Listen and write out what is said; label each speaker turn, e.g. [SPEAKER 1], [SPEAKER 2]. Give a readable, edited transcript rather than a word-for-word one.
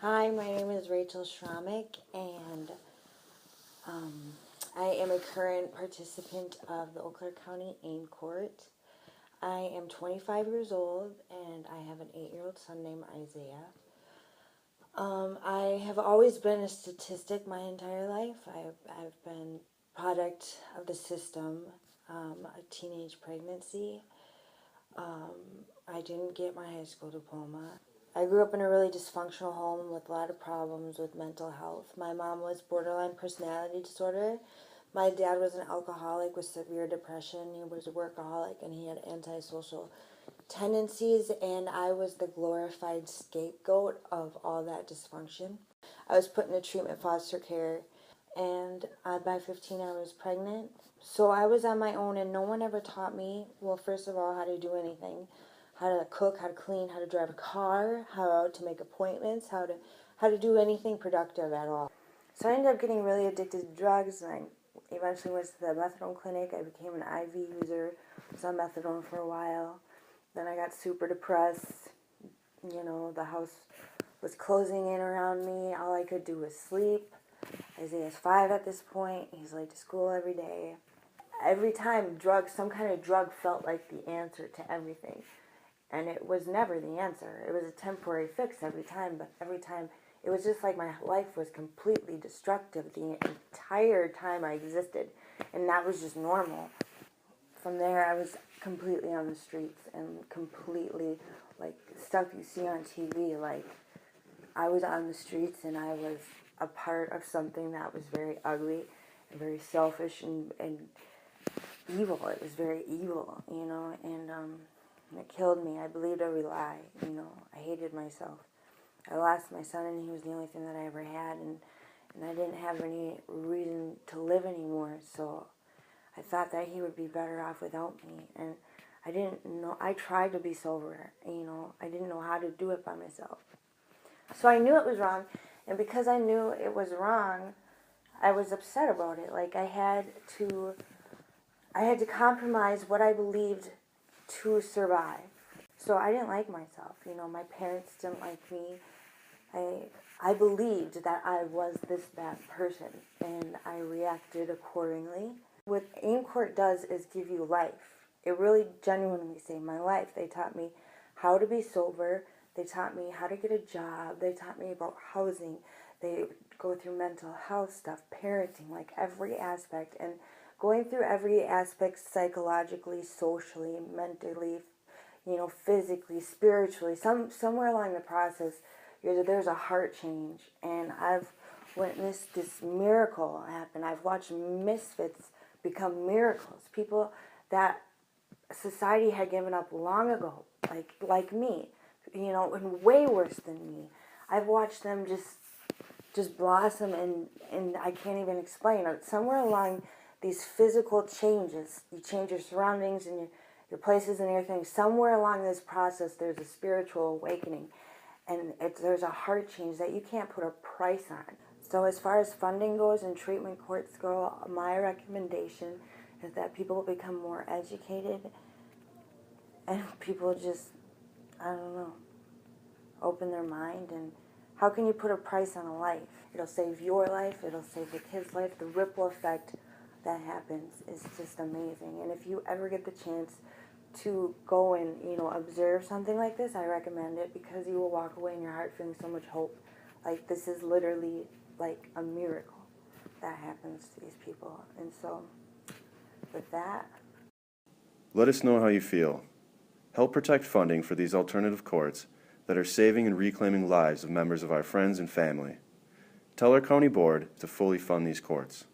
[SPEAKER 1] Hi, my name is Rachel Schrammick, and I am a current participant of the Eau Claire County AIM Court. I am 25 years old, and I have an 8-year-old son named Isaiah. I have always been a statistic my entire life. I've been product of the system, a teenage pregnancy. I didn't get my high school diploma. I grew up in a really dysfunctional home with a lot of problems with mental health. My mom was borderline personality disorder. My dad was an alcoholic with severe depression. He was a workaholic and he had antisocial tendencies, and I was the glorified scapegoat of all that dysfunction. I was put in a treatment foster care, and by 15 I was pregnant. So I was on my own, and no one ever taught me, well, first of all, how to do anything. How to cook, how to clean, how to drive a car, how to make appointments, how to do anything productive at all. So I ended up getting really addicted to drugs, and I eventually went to the methadone clinic. I became an IV user, was on methadone for a while. Then I got super depressed. You know, the house was closing in around me. All I could do was sleep. Isaiah's 5 at this point. He's late to school every day. Every time some kind of drug felt like the answer to everything. And it was never the answer. It was a temporary fix every time, but every time it was just like my life was completely destructive the entire time I existed. And that was just normal. From there, I was completely on the streets and completely, like, stuff you see on TV. Like, I was on the streets and I was a part of something that was very ugly and very selfish and evil. It was very evil, you know, and it killed me. I believed every lie, you know. I hated myself. I lost my son, and he was the only thing that I ever had, and I didn't have any reason to live anymore, so I thought that he would be better off without me, and I didn't know. I tried to be sober, you know. I didn't know how to do it by myself. So I knew it was wrong, and because I knew it was wrong, I was upset about it. Like, I had to compromise what I believed to survive. So I didn't like myself. You know, my parents didn't like me. I believed that I was this bad person, and I reacted accordingly. What AIM Court does is give you life. It really genuinely saved my life. They taught me how to be sober. They taught me how to get a job. They taught me about housing. They go through mental health stuff, parenting, like every aspect. And going through every aspect psychologically, socially, mentally, you know, physically, spiritually, somewhere along the process, there's a heart change. And I've witnessed this miracle happen. I've watched misfits become miracles. People that society had given up long ago, like me, you know, and way worse than me. I've watched them just blossom, and I can't even explain it. Somewhere along these physical changes, you change your surroundings and your places and everything. Somewhere along this process, there's a spiritual awakening, and there's a heart change that you can't put a price on. So as far as funding goes and treatment courts go, my recommendation is that people become more educated, and people just, I don't know, open their mind. And how can you put a price on a life? It'll save your life, it'll save the kid's life. The ripple effect that happens is just amazing. And if you ever get the chance to go and, you know, observe something like this, I recommend it, because you will walk away in your heart feeling so much hope. Like, this is literally like a miracle that happens to these people. And so, with that,
[SPEAKER 2] let us know how you feel. Help protect funding for these alternative courts that are saving and reclaiming lives of members of our friends and family. Tell our county board to fully fund these courts.